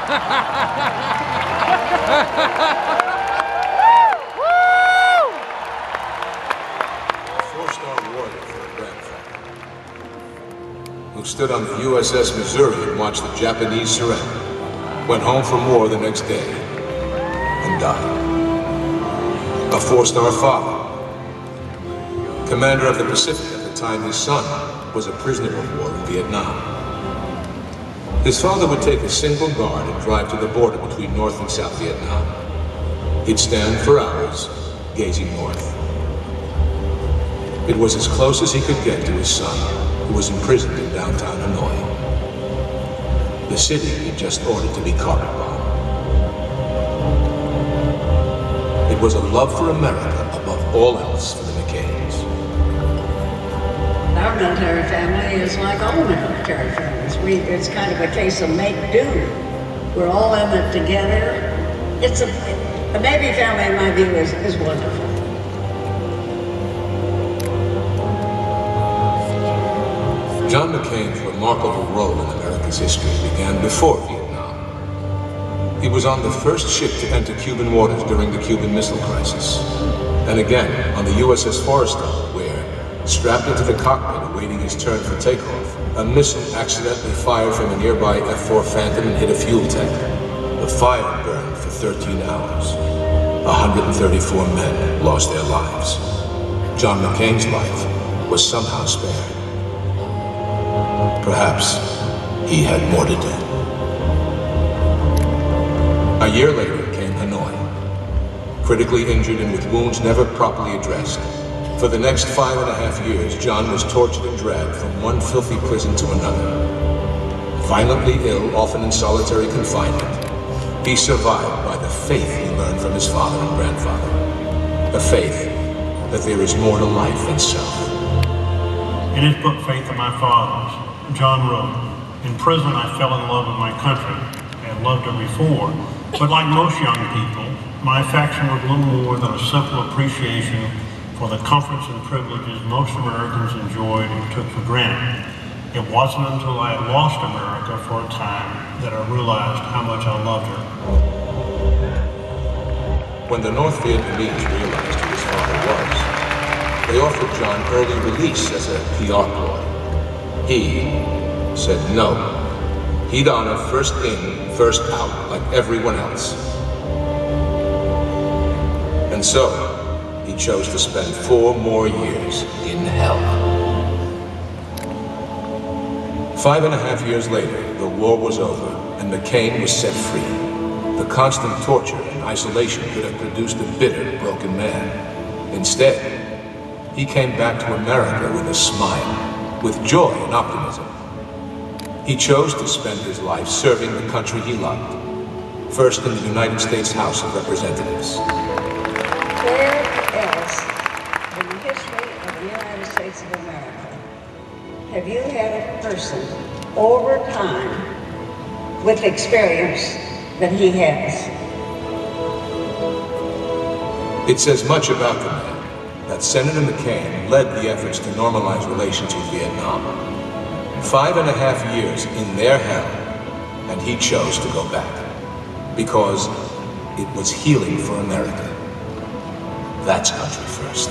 Four-star warrior for a grandfather, who stood on the USS Missouri and watched the Japanese surrender, went home from war the next day, and died. A four-star father, commander of the Pacific at the time his son was a prisoner of war in Vietnam. His father would take a single guard and drive to the border between North and South Vietnam. He'd stand for hours, gazing north. It was as close as he could get to his son, who was imprisoned in downtown Hanoi, the city he'd just ordered to be carpet bombed. It was a love for America above all else for the McCains. Our military family is like all military families. It's kind of a case of make do. We're all in it together. The Navy family, in my view, is wonderful. John McCain's remarkable role in America's history began before Vietnam. He was on the first ship to enter Cuban waters during the Cuban Missile Crisis, and again on the USS Forrestal, where, strapped into the cockpit awaiting his turn for takeoff, a missile accidentally fired from a nearby F-4 Phantom and hit a fuel tank. The fire burned for 13 hours. 134 men lost their lives. John McCain's life was somehow spared. Perhaps he had more to do. A year later came Hanoi, critically injured and with wounds never properly addressed. For the next 5.5 years, John was tortured and dragged from one filthy prison to another. Violently ill, often in solitary confinement, he survived by the faith he learned from his father and grandfather. A faith that there is more to life than self. In his book, Faith of My Fathers, John wrote, "In prison I fell in love with my country. I had loved her before, but like most young people, my affection was little more than a simple appreciation for the comforts and privileges most Americans enjoyed and took for granted. It wasn't until I had lost America for a time that I realized how much I loved her." When the North Vietnamese realized who his father was, they offered John early release as a PR ploy. He said no. He'd honor first in, first out, like everyone else. And so, he chose to spend 4 more years in hell. 5.5 years later, the war was over, and McCain was set free. The constant torture and isolation could have produced a bitter, broken man. Instead, he came back to America with a smile, with joy and optimism. He chose to spend his life serving the country he loved, first in the United States House of Representatives. Where else in the history of the United States of America have you had a person over time with experience that he has? It says much about the man that Senator McCain led the efforts to normalize relations with Vietnam. 5.5 years in their hell, and he chose to go back because it was healing for America. That's country first.